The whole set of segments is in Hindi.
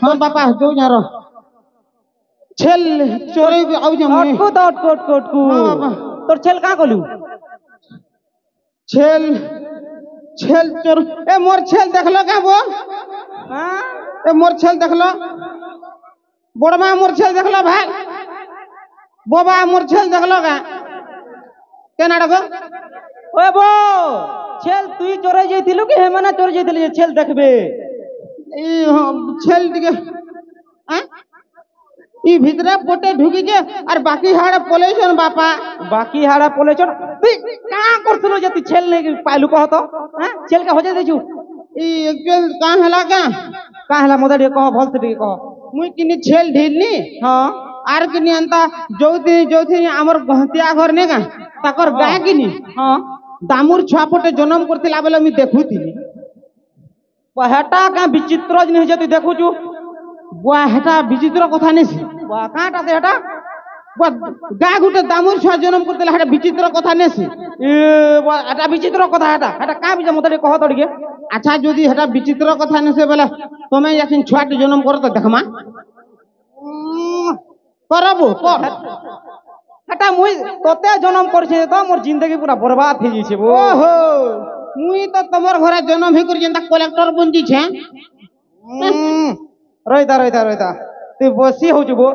हाँ बापा जो यार छेल चोरी आउ जा मुई अटकू हाँ बापा तोर छेल का कलु छेल छेल चोर ए मोर छेल देखलो का बो हां ए मोर छेल देखलो बड़मा मोर छेल देखलो भाई बोबा मोर छेल देखलो का केना डगो ओए बो छेल तुई चोरे जइथिलु कि हेमना चोरे जइथिलु जे छेल देखबे ई छेल टिके आ ई भितरे पोटे ढुकी के और बाकी हाड़े पलेछन बापा बाकी हाड़ा पलेछन तुई का करथलो जे तू छेल नै पाइलु कह तो हां छेल का हो जाय देछु ई एक्चुअल का हला का हला मदर कह भल से कह मुई किनी छेल ढिलनी हां आर किनी अंता जोथि हमर गहतिया घर ने का ताकर गाय किनी हां दामुर छुआ पोटे जन्म करथिला बेले मी देखुथिनी हेटा का विचित्र जिनिस जे तू देखुछु बुआ हेटा विचित्र कथा नेसी बुआ काटा से हेटा बुआ गाय गुटे दामुर छुआ जन्म करथिला हेटा विचित्र कथा नेसी ए बुआ हेटा विचित्र कथा हेटा का बिजे मते कह तो टिके अच्छा जदि हेटा विचित्र कथा नेसे बेले तमे याकिन छुआटी जन्म कर त देखमा करबो कर हेटा मुई तोते जन्म करछे तो मोर जिंदगी पूरा बर्बाद हो जइछे बो ओहो मुई तो तमर घरे जन्म ही कर जेंता कलेक्टर बन छे रहिता तू बसी हो जबो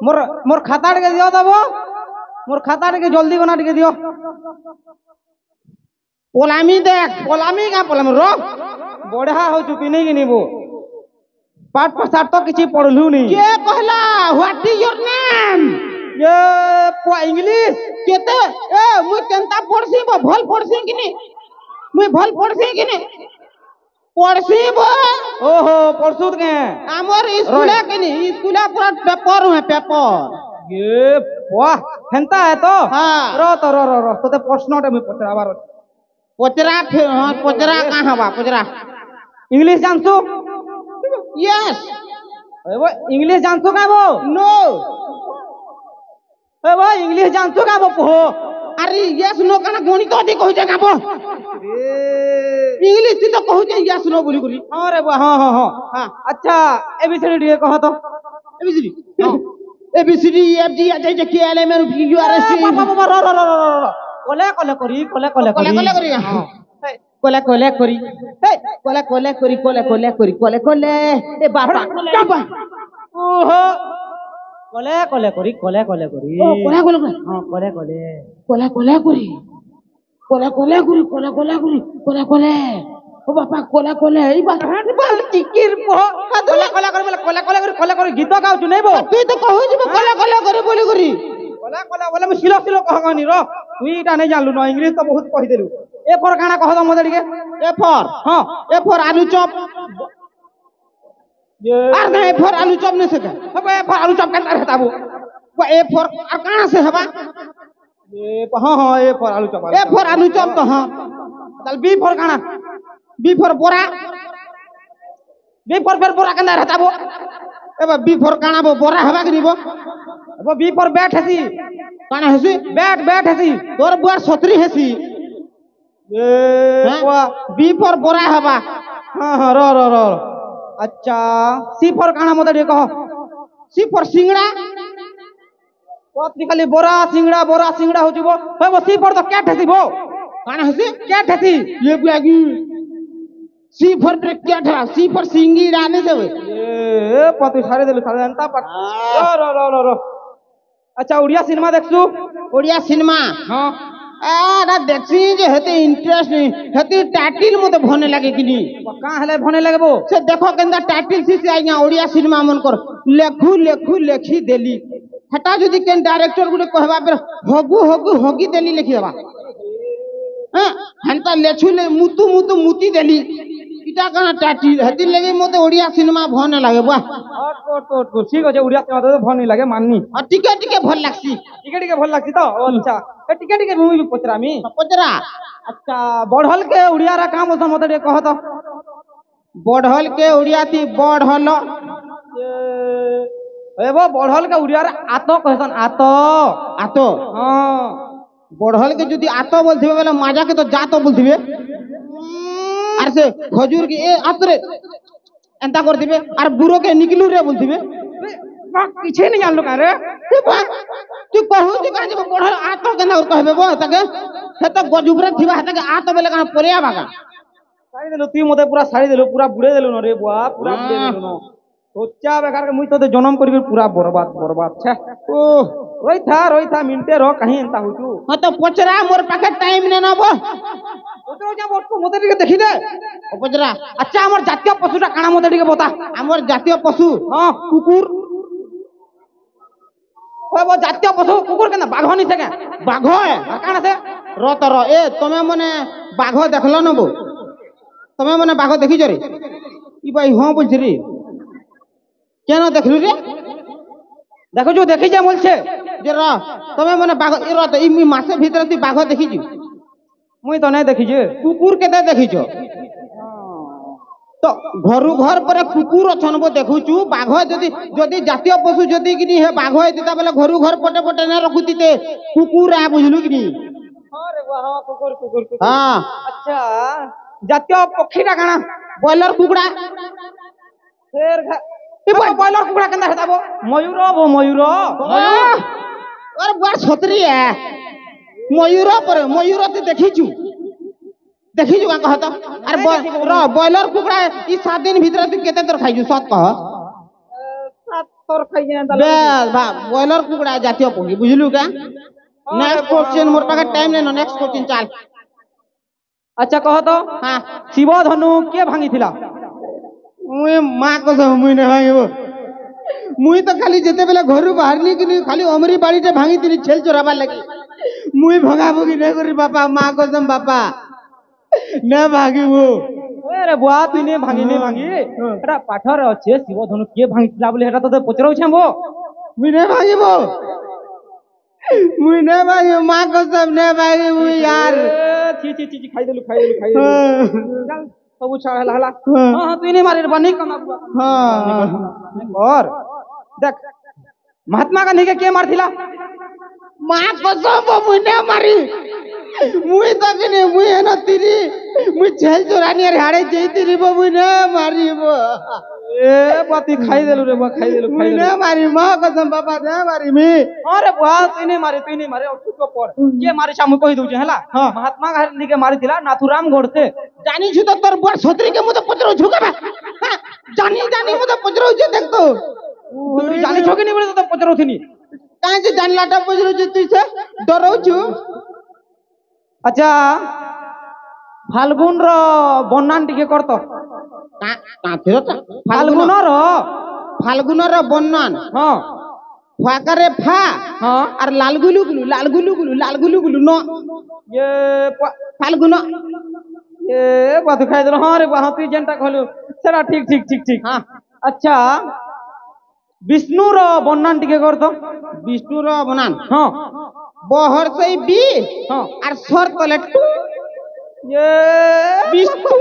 मोर खाता के दियो दबो मोर खाता के जल्दी बना के दियो पोलामी देख पोलामी का पोलामी रो बढ़ा हो चुकी नहीं कि निबो पाठ प्रसाद तो किछि पढ़लु नहीं के कहला व्हाट इज योर नेम ये पो इंग्लिश केते ए मुई केनता पढ़सी बो भल पढ़सी कि नहीं मुई भल पढ़सी कि नहीं पढ़सी बो ओहो पढ़सुत के हमर स्कूल के नहीं स्कूल पूरा पेपर है पेपर ये वाह हेंता है तो हां रो तो प्रश्न टे में पचराबार पचरा हां पचरा का हवा पचरा इंग्लिश जानसु यस ए वो इंग्लिश जानसु का बो नो ए वो इंग्लिश जानसु का बो पो अरे यस नो कना गणित अधिक कहू जे गाबो इंग्लिश ती तो कहू जे यस नो बोली करी हां रे हां अच्छा एबीसीडी कह तो A B C D A B C D F G H I K L M N P Q R S T रो कोले करी कोले करी हे कोले करी ए बापा ओहो कोले करी ओ कोले हां कोले कोले ओ बापा कोले ई बात बाल चिकिर पो कोले करी गीत गाउछु नै बो तू तो कहू जे कोले करी बोली करी कोले मैं सिलो कहगनी रो तू इटा नै जानलु न इंग्लिश तो बहुत कहि देलु ए फॉर गाना कह द मदे के ए फॉर हां ए फॉर आलू चॉप आर नहीं फॉर आलू चॉप नहीं सके ए फॉर आलू चॉप केना रहता बो वो ए फॉर आ कहां से हवा ए हां ए फॉर आलू चॉप तो हां चल बी फॉर गाना बी फॉर बोरा बी फॉर फिर बोरा केना रहता बो ए बी फॉर काना बो बोरा हवा के निबो वो बी फॉर बैट हसी काना हसी बैट हसी तोर बुआर सतरी हसी ए वाह बी फॉर बोरा हवा हां रो अच्छा सी फॉर काना मदे कह सी फॉर सिंगड़ा पत्नी खाली बोरा सिंगड़ा हो जबो हे वो सी फॉर तो कैट हसी बो काना हसी कैट हसी ये बुआगी सी फॉर क्या था सी फॉर सिंगी राने से ए पति सारे देलु सारे अंता पर रो अच्छा उड़िया सिनेमा देखसु ओडिया सिनेमा हां आ देखसी जे हेते इंटरेस्ट नहीं हेते टाइटल मते भने लागे कि नहीं का हले भने लगबो से देखो केंदा टाइटल सी से आइया ओडिया सिनेमा मन कर लेखी देली हटा जदी केन डायरेक्टर गुडे कहबा पर होगी देली लिखि देबा हां हंता लेछु ले मुती देली इटा कना टाइटल हेती लगे मते ओडिया सिनेमा भने लागे बा ओट ठीक আছে उड़िया सिनेमा तो भने लागे माननी आ टिके भल लागसी टिके भल लागसी तो अच्छा टिके मुई पचरामी पचरा अच्छा बढ़ल के उड़िया रा काम ओस मते कह तो बढ़ल के उड़िया थी बढ़ल ए वो बढ़ल के उड़िया रा आतो कहसन आतो हां बढ़ल के जदी आतो बोलथिबे बेला माजा के तो जातो बोलथिबे अरे से खजूर के ए आतरे এন্তা করদিবে আর বুড়োকে নিকলু রে বলদিবে কিছু নেই জানলো কারে তুই কহু যে কাজ বড় আত কেন কহবে বো তাকে সে তো গজুবরে থিবা তাকে আত বেলে কান পড়িয়া বাগা সারি দিলু তুই মতে পুরা সারি দিলু পুরা বুড়ে দিলু না রে বুয়া পুরা বুড়ে দিলু না সোচা বেকার মুই তোতে জনম করিবি পুরা বরবাদ বরবাদ ছ্যা ও রই থা মিনটে র কাহি এন্তা হইছু হ্যাঁ তো পচরা মোর পাখে টাইম নে নব তোর যা বটকু মতে টিকে দেখি দে ও পচরা আচ্ছা আমার জাতীয় পশুটা কানা মতে টিকে বতা আমার জাতীয় পশু হ্যাঁ কুকুর কইব জাতীয় পশু কুকুর কেন বাঘ নিছে কে বাঘ আর কান আছে রতর এ তুমি মনে বাঘ দেখল নব তুমি মনে বাঘ দেখিছ রে ই ভাই হ্যাঁ বলছি রে কেন দেখলু রে দেখো দেখি যা বলছে যে র তুমি মনে বাঘ এ র এই মাসে ভিতরে তুই বাঘ দেখিছু মুই তো নাই দেখি যে কুকুর কেতে দেখিছ তো ঘরু ঘর পরে কুকুর অছন বো দেখুছু বাঘ যদি যদি জাতীয় পশু যদি কিনি হে বাঘ হইতা বেলে ঘরু ঘর পটে পটে না রখুতিতে কুকুর আ বুঝলু কিনি আরে বাহ কুকুর কুকুর কুকুর হ্যাঁ আচ্ছা জাতীয় পক্ষীটা কানা ব্রয়লার কুকুড়া ফের বয়লার কুকুরা কেন হেতাবো ময়ূর বো ময়ূর ওর বুয়ার ছতরি ময়ূর পরে ময়ূর তুই দেখিছু দেখিছু কা কহ তো আর ব্রয়লার কুকুড়া ই 7 দিন ভিতরে তুই কেতে তোর খাইছু সত কহ তোর খাই বেশ বা ব্রয়লার কুকুড়া জাতীয় পক্ষী বুঝলু কা নেক্সট কোশ্চেন মোর পাখে টাইম নেই নেক্সট কোশ্চেন চাল আচ্ছা কহ তো হ্যাঁ শিব ধনু কে ভাঙিছিলা মুই মা কস মুই না ভাঙিব মুই তো খালি যেতে বেলে ঘরু বাহারলি কিনি খালি অমরি বাড়িতে ভাঙি তিনি ছেল চোরাবার লাগি মুই ভগাভগি না করি বাপা মা কসম বাপা না ভাগিব আরে বুয়া তুই নে ভাঙি এটা পাঠরে আছে শিব ধনু কে ভাঙিছিলা বলে এটা তোতে পচরাউছে বো মুই না ভাগিব মুই না ভাগিব মা কসম না ভাগিব মুই यार ছি খাই দিলু চল সবু ছাড় হলা হ্যাঁ তুই নে মারির বানি কানা বুয়া হ্যাঁ और देख महात्मा गांधी के के मारथिला মা কসম মুই না মারি মুই তো কিনি মুই এনা তিরি মুই ছেল চোরানি আর হাড়ে যেই তিরি মুই না মারিব ए बाती खाई देलु रे बा खाई देलु মুই না মারি মা কসম বাবা না মারি মি अरे बुआ तुई नहीं मारे और तू पर के मारी सा मु कहि दउ हला महात्मा गांधी के मारथिला नाथुराम गोडसे জানিছু তো তোর বড় ছতরি কে মতে পচরাউ ঝুকাবা জানি মতে পচরাউ যে দেখ তো তুই জানি ছকে নি বলে তো পচরথিনি কাই যে জানলাটা পচরাউ যে তুই সে ডরাউছু अच्छा फाल्गुन रो बन्नान टिके करतो কাঁথির ফাল্গুনর বন্যান हां ফাকারে ফা हां আর লালগুলু গুলু ন ये ফাল্গুন ये बात खाई दलो हां रे बा तू जेंटा कहलु सेरा ठीक হ্যাঁ अच्छा विष्णु रो बन्नान टिके करतो বিষ্ণুর বনান हां বহর সেই বি हां আর সর তলে টু ये বিষ্ণু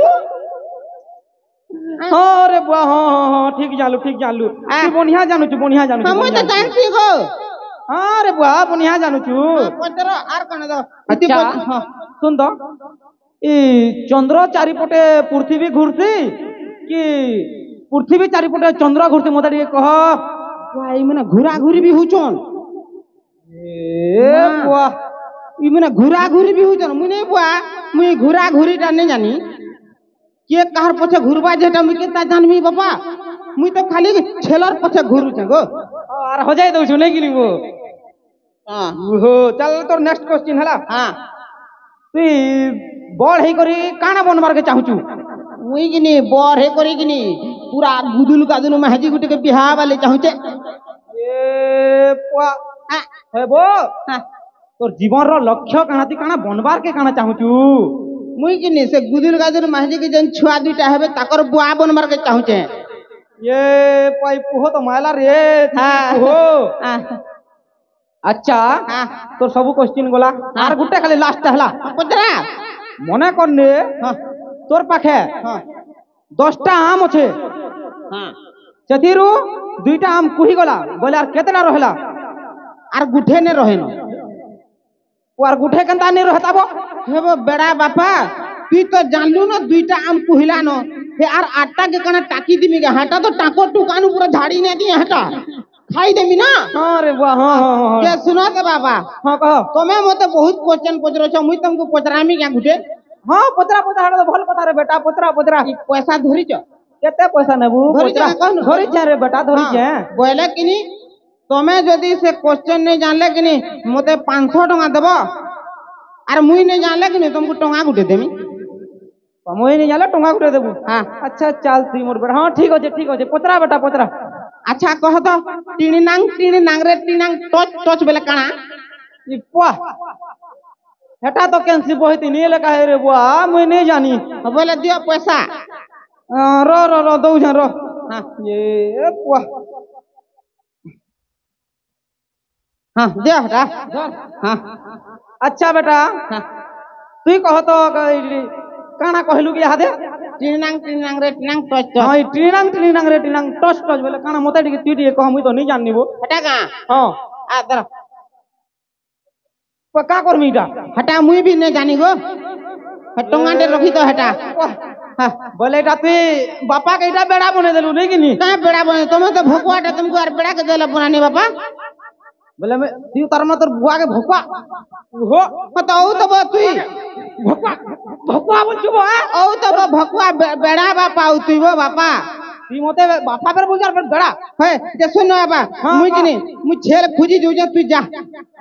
हां रे बुआ हां ठीक जानलु तू बनिया जानू আমি তো জানছি গো हां रे बुआ बनिया जानू छु পচর আর কোন দাও अच्छा सुन तो ई चंद्र चारिपटे पृथ्वी घुरसी कि पृथ्वी चारिपटे चंद्र घुरसी मते टिके कह ভাই মানে ঘুরা ঘুরি বি হুচন ए बुआ ই মানে ঘুরা ঘুরি বি হুচন মুই নাই বুয়া মুই ঘুরা ঘুরিটা নেই জানি কে কাহার পছে ঘুরবা যেটা মুই কেতা জানবি বাবা মুই তো খালি ছেলর পছে ঘুরুছে গো আর हो जाय दउ छु नहीं गिलिबो হ্যাঁ हो चल तोर नेक्स्ट क्वेश्चन हला হ্যাঁ তুই বড় হেই করি কানা বনবার কে চাহুচু মুই কিনি বর হে করি কিনি পুরা গুদুল গাদুল মাহাজি গুটিকে বিহা বালে চাহুছে এ পুয়া হেবো তোর জীবনর লক্ষ্য কানা তুই কানা বনবার কে কানা চাহুচু মুই কিনি সে গুদুল গাদুল মাহাজি কে যেন ছুয়া দুইটা হবে তাকর বুয়া বনবার কে চাহুছে ये पाई पुहो तो मायला रे हाँ। पुहो হ্যাঁ अच्छा হ্যাঁ তোর সবু কোশ্চেন গলা আর গুটে খালি লাস্ট হলা পচরা মনে করনে হ্যাঁ তোর পাখে হ্যাঁ 10টা আম আছে হ্যাঁ সেতিরু 2টা আম কুহি গলা বলে আর কেতেটা রহলা আর গুঠে নে রহেন ও আর গুঠে কেনতা নি রহতাবো হেব বেড়া বাপা তুই তো জানলু না দুইটা আম কুহিলা ন हे आर आटा के कना टाकी दिमी के हटा तो टाको टुकानु पूरा झाड़ी ने दिए हटा खाई देमी ना हाँ रे बुआ हाँ हाँ हाँ के सुनो तो बाबा हाँ कह तमे मते बहुत क्वेश्चन पचरो छ मुई तुमको पचरामी क्या गुटे हाँ पचरा पचरा हटा तो भल कथा रे बेटा पचरा पचरा ई पैसा धरी छ केते पैसा नेबू धरी पचरा जा, कहनु। धरी छे रे बेटा धरी छे बोले किनी तमे जदी से क्वेश्चन नहीं जानले किनी मते 500 टका देबो आर मुई नहीं जानले किनी तुमको टका गुटे देमी मुई नहीं जाले टंगा गुटे देबू हां अच्छा चल सी मोर बेटा हाँ ठीक है पचरा बेटा पचरा अच्छा कह तो टीनी नांग रे टीनांग टच टच बेले काना ई पुआ हेटा तो कैंसी बहिती नहीं लेका है रे बुआ मुई नहीं जानी बोले दियो पैसा रो दऊ जा रो हां ये पुआ हां दियो हटा हां अच्छा बेटा हां तू कह तो काना कहलु कि याद है टीनी नांग रे टीनांग टच टच हाँ टीनांग रे टीनांग टच टच बोले काना मते टिके तू टिके कह मुई तो नहीं जाननी वो हटा का हाँ आ दर का करमी इटा हटा मुई भी नहीं जानी गो टंगा दे रखी तो हटा हां बोले इटा तू बापा के इटा बेड़ा बने देलु नहीं कि नहीं का बेड़ा बने तुम तो भकुआ तुमको और बेड़ा के देला बनानी बापा बोले मैं तू तार में तोर बुआ के भोकवा हो बताओ तो तू भोकवा भोकवा बोल चुबो औ तो भकुआ बेड़ा बापा तू बापा ती मते बापा पर बुझार पर बेड़ा है जे सुन बाबा मुई किनी मुई छेल खुजी जो तू जा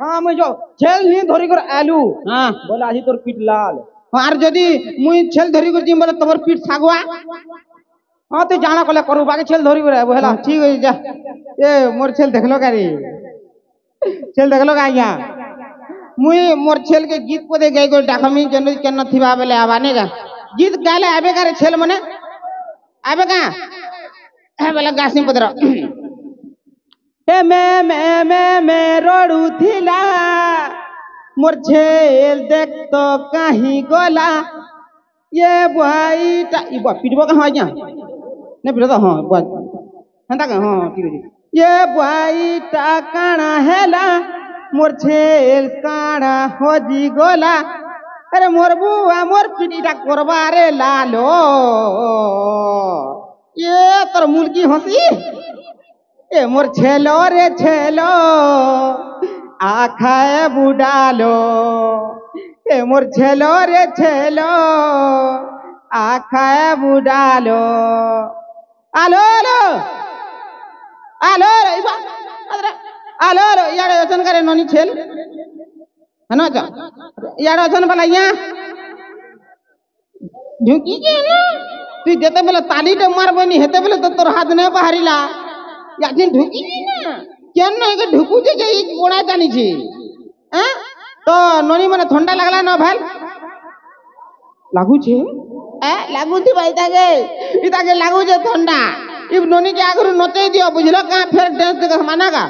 हाँ मुई जो छेल नहीं धरी कर आलू हां बोले आज तोर पीठ लाल और जदी मुई छेल धरी कर जिम बोले तोर पीठ सागवा हाँ तू जाना कले करू बाकी छेल धरी कर आबो हेला ठीक है जा ए मोर छेल देखलो का रे छेल देखलो का आज्ञा मुई मोर छेल के गीत को दे गई को डाकमी जन केन थिबा बेले आबाने का गीत गाले आबे का रे छेल मने आबे का है बेला गासी पदर ए मैं रोडू थिला मोर छेल देख तो कहीं गोला ये बुआईटा ई बुआ पिटबो का आज्ञा ने पिटो तो हां बुआ हंता का हां ठीक है ये बुआईटा काना हेला मोर छेल काना होजी गोला अरे मोर बुआ मोर पिटीटा करबा रे लालो ये तोर मुलकी हंसी ए मोर छेलो रे छेलो आखाए बुडालो ए मोर छेलो रे छेलो आखाए बुडालो आलो आलो आलो इबा आलो यार वचन करे ननी छेल है ना जा यार वचन वाला यहाँ ढुकी के ना तू जेते बेले ताली टे मारबनी हेते बेले तो तोर हाथ ने बाहरिला याजिन ढुकी ना केन न के ढुकू जे ई कोणा जानी छी हैं तो ननी माने ठंडा लागला ना भाई लागू छे लागू थी भाई ताके लागू छे ठंडा इ ननी के आगरु नचे दियो बुझलो का फिर डांस देख माना का